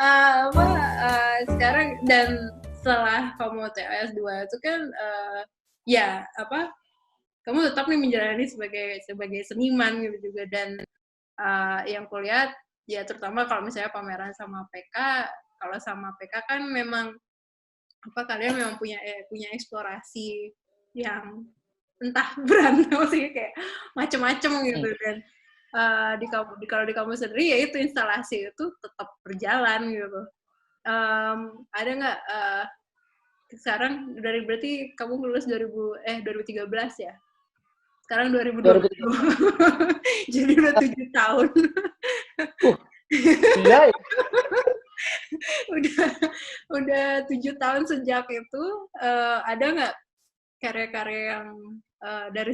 Apa sekarang dan setelah kamu TOS 2 itu kan ya apa kamu tetap nih menjalani sebagai seniman gitu juga dan yang kulihat ya terutama kalau misalnya pameran sama PK, kalau sama PK kan memang apa kalian memang punya eksplorasi yang entah berantem sih kayak macem-macem gitu dan kalau di kamu sendiri ya itu instalasi itu tetap berjalan gitu. Ada nggak sekarang berarti kamu lulus 2013 ya? Sekarang 2020. Jadi udah 7 tahun. Iya ya. udah 7 tahun sejak itu ada nggak karya-karya yang dari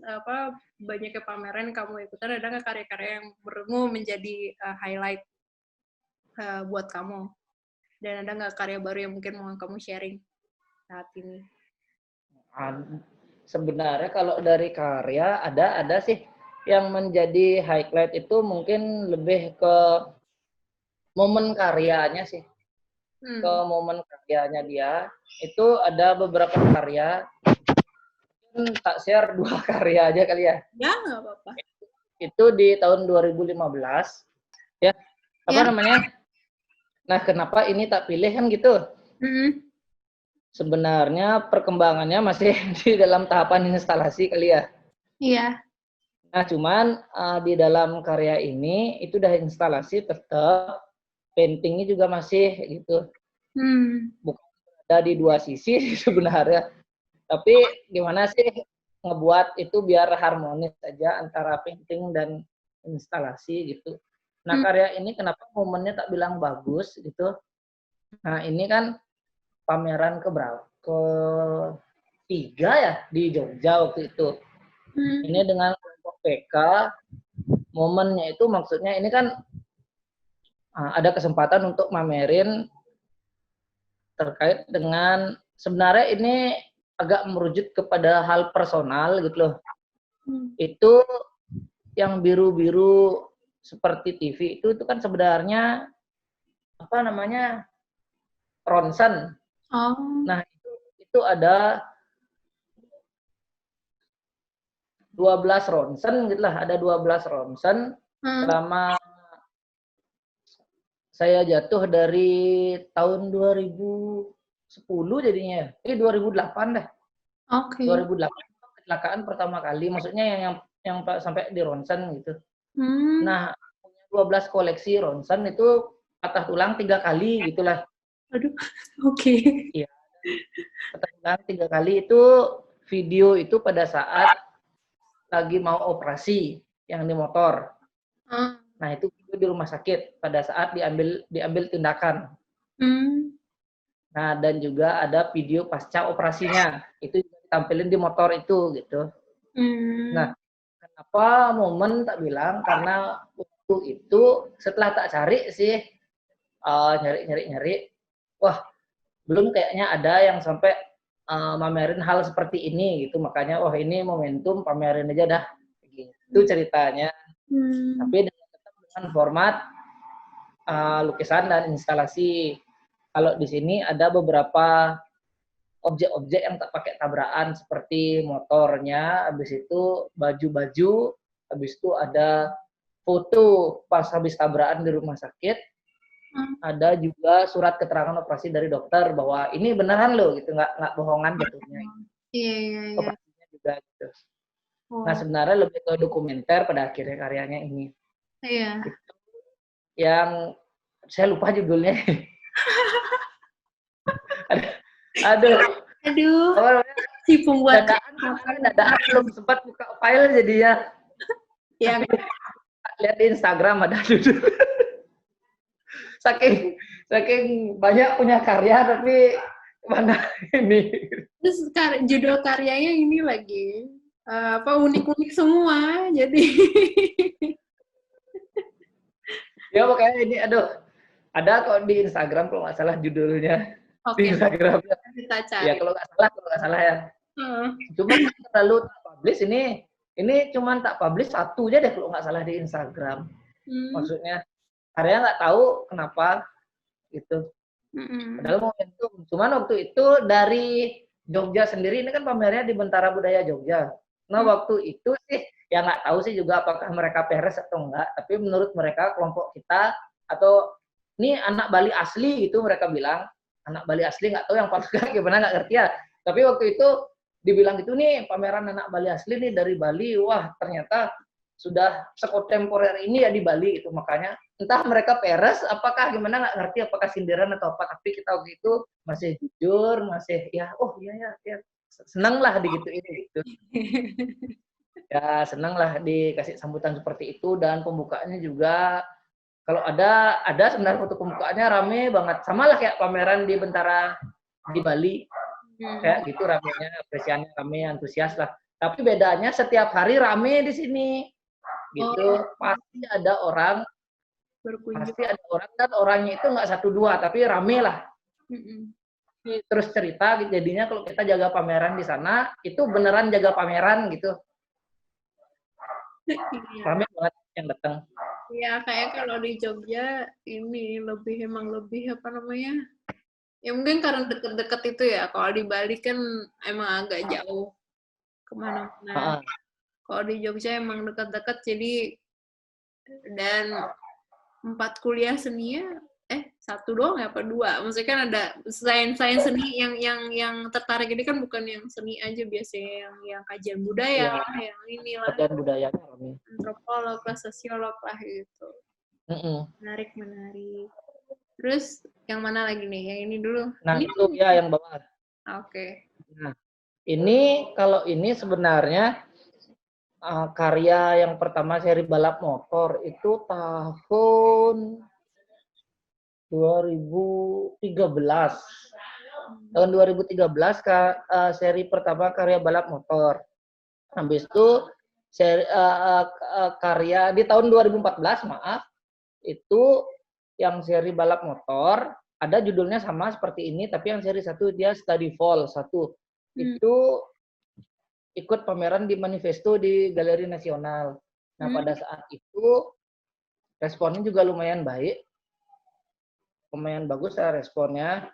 apa banyaknya pameran kamu ikutan ada nggak karya-karya yang menurutmu menjadi highlight buat kamu dan ada nggak karya baru yang mungkin mau kamu sharing saat ini? Sebenarnya kalau dari karya ada sih yang menjadi highlight itu mungkin lebih ke momen karyanya sih. Ke momen karyanya dia itu ada beberapa karya, tak share 2 karya aja kali ya. Ya nggak apa-apa. Itu di tahun 2015 ya apa namanya. Nah kenapa ini tak pilih kan gitu. Sebenarnya perkembangannya masih di dalam tahapan instalasi kali ya. Iya. Nah cuman di dalam karya ini itu udah instalasi tetap paintingnya juga masih gitu. Bukan ada di 2 sisi sebenarnya. Tapi gimana sih ngebuat itu biar harmonis aja antara painting dan instalasi gitu. Nah karya ini kenapa momennya tak bilang bagus gitu. Nah ini kan pameran ke-3 ya di Jogja waktu itu. Ini dengan kelompok PK, momennya itu maksudnya ini kan ada kesempatan untuk mamerin terkait dengan sebenarnya ini agak merujuk kepada hal personal gitu loh. Itu yang biru-biru seperti TV itu kan sebenarnya apa namanya ronsen. Nah itu ada 12 ronsen gitulah, ada 12 ronsen selama saya jatuh dari tahun 2010 jadinya. 2008 dah. 2008 kecelakaan pertama kali, maksudnya yang sampai di ronsen gitu. Nah, 12 koleksi ronsen itu patah tulang 3 kali gitulah. Aduh, Iya. Patah tulang 3 kali itu video itu pada saat lagi mau operasi yang di motor. Nah, itu video di rumah sakit pada saat diambil tindakan. Nah, dan juga ada video pasca operasinya. Itu ditampilin di motor itu gitu. Nah, kenapa momen tak bilang? Karena waktu itu setelah tak cari sih nyari, wah belum kayaknya ada yang sampai mamerin hal seperti ini gitu. Makanya wah ini momentum pamerin aja dah. Gitu ceritanya. Tapi tetap dengan format lukisan dan instalasi. Kalau di sini ada beberapa objek-objek yang tak pakai tabrakan seperti motornya, habis itu baju-baju, habis itu ada foto pas habis tabrakan di rumah sakit, ada juga surat keterangan operasi dari dokter bahwa ini beneran loh gitu, nggak bohongan jatuhnya. Iya. Operasinya juga gitu. Nah sebenarnya lebih ke dokumenter pada akhirnya karyanya ini. Iya. Gitu. Yang saya lupa judulnya. Aduh. Si pembuat dadaan belum sempat buka file jadinya. Yang lihat di Instagram ada judul. saking banyak punya karya tapi mana ini. Terus judul karyanya ini lagi unik-unik semua jadi. Ya makanya ini ada kok di Instagram kalau nggak salah judulnya. Di Instagram. Kita cari. Ya kalau nggak salah ya. Cuma terlalu tak publish ini cuma tak publish 1 aja deh kalau nggak salah di Instagram. Maksudnya karya nggak tahu kenapa gitu. Padahal momentum. Cuman waktu itu dari Jogja sendiri, ini kan pamernya di Bentara Budaya Jogja. Nah waktu itu sih, ya nggak tahu sih juga apakah mereka peres atau enggak, tapi menurut mereka kelompok kita, atau ini anak Bali asli gitu mereka bilang, anak Bali asli, nggak tahu yang patutnya gimana, nggak ngerti ya. Tapi waktu itu dibilang gitu nih, pameran anak Bali asli nih dari Bali, wah ternyata sudah sekontemporer ini ya di Bali gitu. Makanya entah mereka peres apakah gimana, nggak ngerti apakah sindiran atau apa, tapi kita waktu itu masih jujur, masih ya oh iya ya seneng lah digituin gitu. Ya seneng lah dikasih sambutan seperti itu, dan pembukaannya juga kalau ada sebenarnya foto pembukaannya rame banget, sama lah kayak pameran di Bentara di Bali kayak gitu, ramenya, apresiasinya rame, antusias lah. Tapi bedanya setiap hari rame di sini gitu. Pasti ada orang dan orangnya itu nggak 1-2 tapi rame lah. Terus cerita jadinya kalau kita jaga pameran di sana itu beneran jaga pameran gitu. Rame banget yang datang. Ya kayak kalau di Jogja ini emang lebih apa namanya, ya mungkin karena deket-deket itu ya. Kalau di Bali kan emang agak jauh kemana-mana. Kalau di Jogja emang dekat-dekat, jadi dan 4 kuliah seni ya, 1 doang ya apa 2? Maksudnya kan ada sains seni yang tertarik ini kan bukan yang seni aja, biasanya yang kajian budaya lah, yang inilah. Kajian budaya Antropolog lah, sosiolog lah gitu. Menarik. Terus yang mana lagi nih? Yang ini dulu. Nah, ini itu ya yang bawah. Oke. Nah, ini kalau ini sebenarnya karya yang pertama seri balap motor itu tahun 2013. Tahun 2013 seri pertama karya balap motor. Habis itu seri karya di tahun 2014, maaf, itu yang seri balap motor ada judulnya sama seperti ini, tapi yang seri 1 dia Study Fall 1. Itu ikut pameran di Manifesto di Galeri Nasional. Nah, pada saat itu responnya juga lumayan baik. Lumayan bagus ya responnya.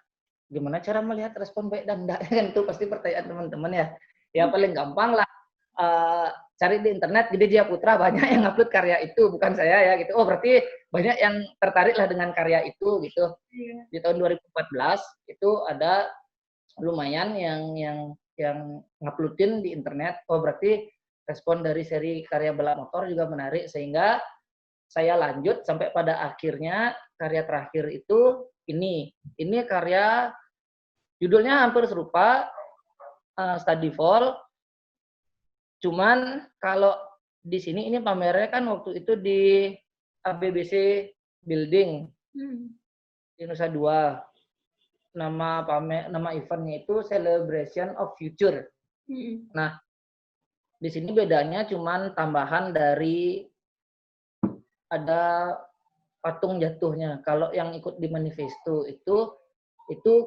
Gimana cara melihat respon baik dan enggak? Kan itu pasti pertanyaan teman-teman ya. Ya paling gampang lah cari di internet, Gede Dia Putra banyak yang upload karya itu, bukan saya ya gitu. Oh, berarti banyak yang tertarik lah dengan karya itu gitu. Di tahun 2014 itu ada lumayan yang nguploadin di internet. Oh, berarti respon dari seri karya balap motor juga menarik, sehingga saya lanjut sampai pada akhirnya karya terakhir itu ini karya judulnya hampir serupa, Study Fall. Cuman kalau di sini ini pamernya kan waktu itu di ABBC Building di Nusa Dua. Nama eventnya itu Celebration of Future. Nah, di sini bedanya cuman tambahan dari ada patung jatuhnya. Kalau yang ikut di Manifesto itu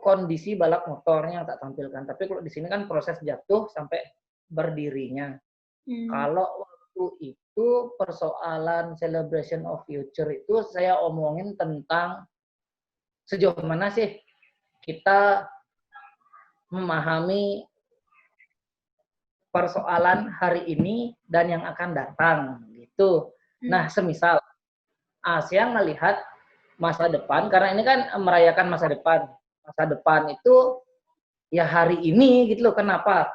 kondisi balap motornya yang tak tampilkan. Tapi kalau di sini kan proses jatuh sampai berdirinya. Kalau waktu itu persoalan Celebration of Future itu saya omongin tentang sejauh mana sih kita memahami persoalan hari ini dan yang akan datang gitu. Nah, semisal saya melihat masa depan, karena ini kan merayakan masa depan. Masa depan itu ya hari ini gitu loh. Kenapa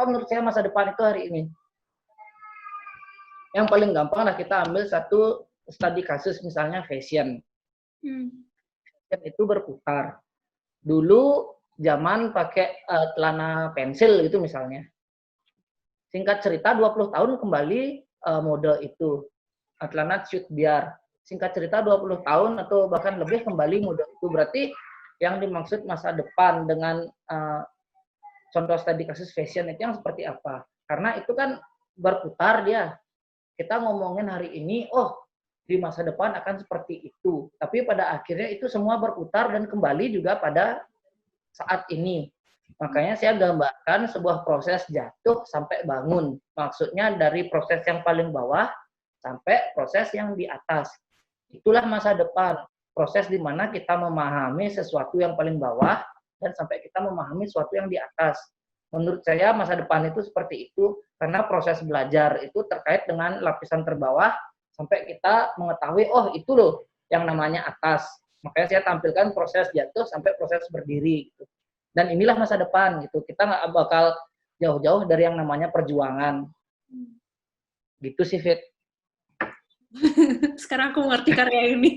menurut saya masa depan itu hari ini? Yang paling gampang lah kita ambil satu studi kasus, misalnya fashion. Fashion itu berputar. Dulu zaman pakai celana pensil gitu misalnya. Singkat cerita 20 tahun kembali mode itu. Celana shoot biar. Singkat cerita 20 tahun atau bahkan lebih kembali mode itu. Berarti yang dimaksud masa depan dengan contoh studi kasus fashion itu yang seperti apa? Karena itu kan berputar dia. Kita ngomongin hari ini, oh di masa depan akan seperti itu. Tapi pada akhirnya itu semua berputar dan kembali juga pada saat ini. Makanya saya gambarkan sebuah proses jatuh sampai bangun. Maksudnya dari proses yang paling bawah sampai proses yang di atas. Itulah masa depan. proses di mana kita memahami sesuatu yang paling bawah dan sampai kita memahami sesuatu yang di atas. Menurut saya masa depan itu seperti itu, karena proses belajar itu terkait dengan lapisan terbawah sampai kita mengetahui, oh itu loh yang namanya atas. Makanya saya tampilkan proses jatuh sampai proses berdiri. Gitu. Dan inilah masa depan gitu. Kita nggak bakal jauh-jauh dari yang namanya perjuangan. Gitu sih, Fit. Sekarang aku mengerti karya ini.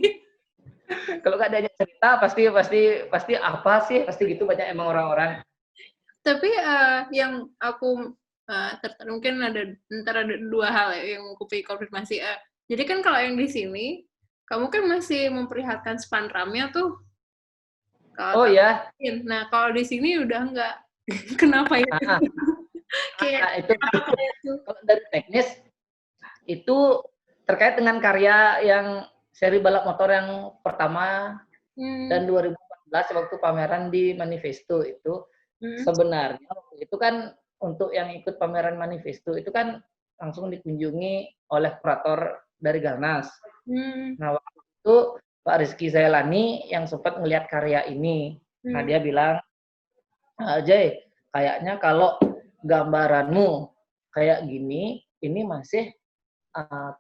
Kalau nggak ada cerita pasti apa sih? Pasti gitu banyak emang orang-orang. Tapi yang aku mungkin ada dua hal ya, yang aku pengen konfirmasi. Jadi kan kalau yang di sini, kamu kan masih memperlihatkan spanramnya tuh. Oh ya. Nah kalau di sini udah enggak. Kenapa ya? Itu kalau dari teknis itu terkait dengan karya yang seri balap motor yang pertama dan 2014 waktu pameran di Manifesto itu. Sebenarnya itu kan untuk yang ikut pameran Manifesto itu kan langsung dikunjungi oleh kurator dari Garnas. Nah waktu itu Pak Rizky Zailani yang sempat melihat karya ini. Nah dia bilang, Jay, kayaknya kalau gambaranmu kayak gini, ini masih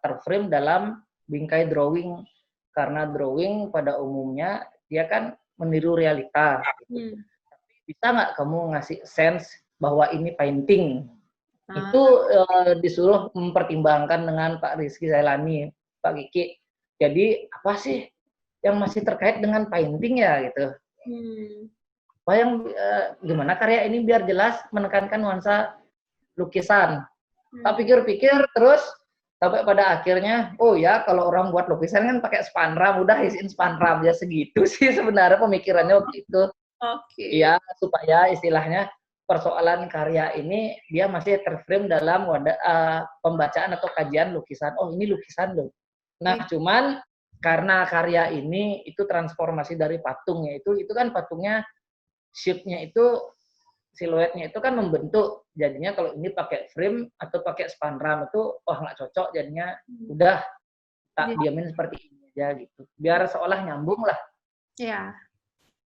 terframe dalam bingkai drawing. Karena drawing pada umumnya dia kan meniru realita. Gitu. Bisa nggak kamu ngasih sense bahwa ini painting? Itu disuruh mempertimbangkan dengan Pak Rizky Zailani, Pak Kiki. Jadi apa sih yang masih terkait dengan painting ya gitu? Apa yang gimana karya ini biar jelas menekankan nuansa lukisan? Tak pikir-pikir terus sampai pada akhirnya, oh ya kalau orang buat lukisan kan pakai spanram, udah isiin spanram ya segitu sih sebenarnya pemikirannya waktu itu. Ya, supaya istilahnya persoalan karya ini dia masih terframe dalam pembacaan atau kajian lukisan. Oh, ini lukisan loh. Nah, cuman karena karya ini itu transformasi dari patungnya itu kan patungnya shape-nya itu siluetnya itu kan membentuk. Jadinya kalau ini pakai frame atau pakai spanram itu nggak cocok, jadinya udah tak diamin seperti ini aja gitu. Biar seolah nyambung lah. Iya.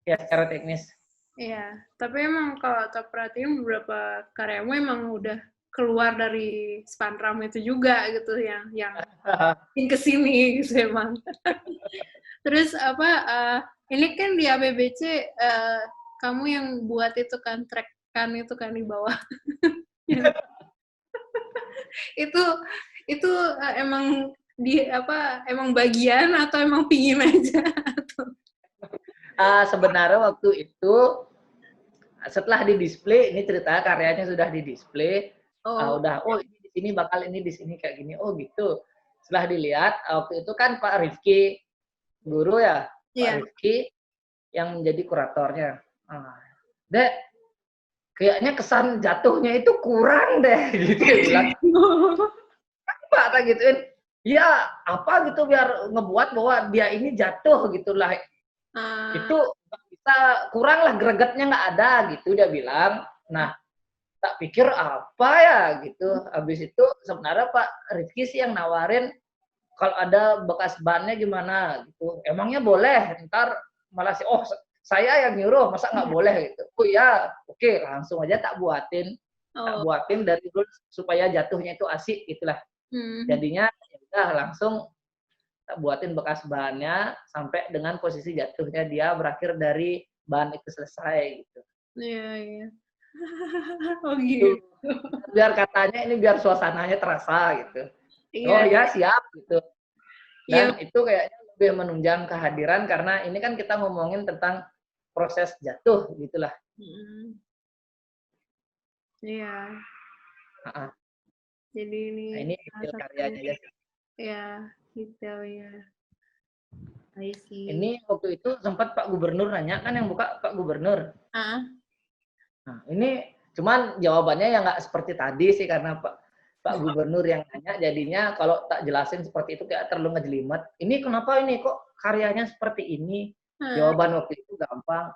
Ya secara teknis. Iya, tapi emang kalau tak perhatiin beberapa karyamu emang udah keluar dari spanram itu juga gitu yang kesini gitu emang. Terus ini kan di ABBC kamu yang buat itu kan track kan itu kan di bawah. itu emang emang bagian atau emang pingin aja? Sebenarnya waktu itu setelah di display, ini cerita karyanya sudah di display, ini di sini bakal ini di sini kayak gini, oh gitu. Setelah dilihat waktu itu kan Pak Rifki guru ya, Pak Rifki yang menjadi kuratornya. Dek, kayaknya kesan jatuhnya itu kurang deh, gitu ya bilang. Apa tak gituin? Ya apa gitu biar ngebuat bahwa dia ini jatuh gitulah. Itu bisa kurang lah, gregetnya nggak ada gitu dia bilang. Nah tak pikir apa ya gitu. Habis itu sebenarnya Pak Rizky sih yang nawarin kalau ada bekas bannya gimana gitu. Emangnya boleh, ntar malah sih saya yang nyuruh masa nggak boleh gitu. Oh ya oke, langsung aja tak buatin dari dulu supaya jatuhnya itu asik gitulah. Jadinya ya udah langsung buatin bekas bahannya sampai dengan posisi jatuhnya dia berakhir dari bahan itu selesai gitu. Iya. Oh gitu. Biar katanya ini biar suasananya terasa gitu. Oh ya siap gitu. Dan itu kayaknya lebih menunjang kehadiran karena ini kan kita ngomongin tentang proses jatuh gitulah. Iya. Jadi ini detail karyanya aja. Ya, detailnya. Ini waktu itu sempat Pak Gubernur nanya kan, yang buka Pak Gubernur. Nah, ini cuman jawabannya yang nggak seperti tadi sih karena Pak Gubernur yang nanya, jadinya kalau tak jelasin seperti itu kayak terlalu ngejelimet. Ini kenapa ini kok karyanya seperti ini? Jawaban waktu itu gampang.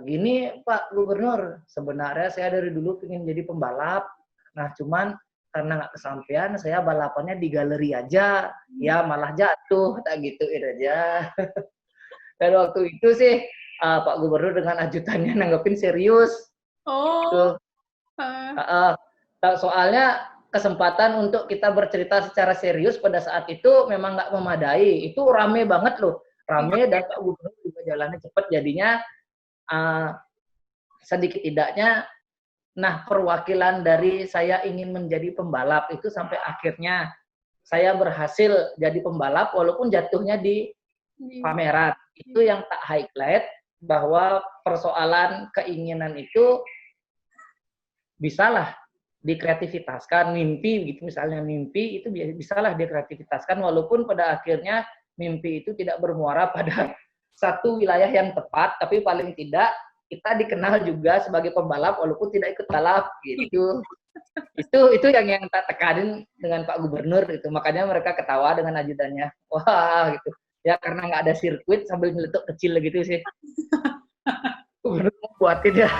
Gini Pak Gubernur, sebenarnya saya dari dulu pengen jadi pembalap. Nah cuman karena nggak kesampaian, saya balapannya di galeri aja. Ya malah jatuh, tak gituin aja. Dan waktu itu sih Pak Gubernur dengan ajutannya nanggepin serius. Oh. Soalnya kesempatan untuk kita bercerita secara serius pada saat itu memang nggak memadai. Itu rame banget loh, rame, dan Pak Gubernur juga jalannya cepat, jadinya sedikit tidaknya, nah perwakilan dari saya ingin menjadi pembalap itu sampai akhirnya saya berhasil jadi pembalap walaupun jatuhnya di pameran. Itu yang tak highlight, bahwa persoalan keinginan itu bisalah dikreativitaskan, mimpi gitu misalnya, mimpi itu bisalah dikreativitaskan walaupun pada akhirnya mimpi itu tidak bermuara pada satu wilayah yang tepat, tapi paling tidak kita dikenal juga sebagai pembalap walaupun tidak ikut balap gitu. Itu yang tak tekanin dengan Pak Gubernur gitu, makanya mereka ketawa dengan ajudannya, wah gitu ya, karena nggak ada sirkuit sambil nyeletuk kecil gitu sih. Gubernur buatin ya.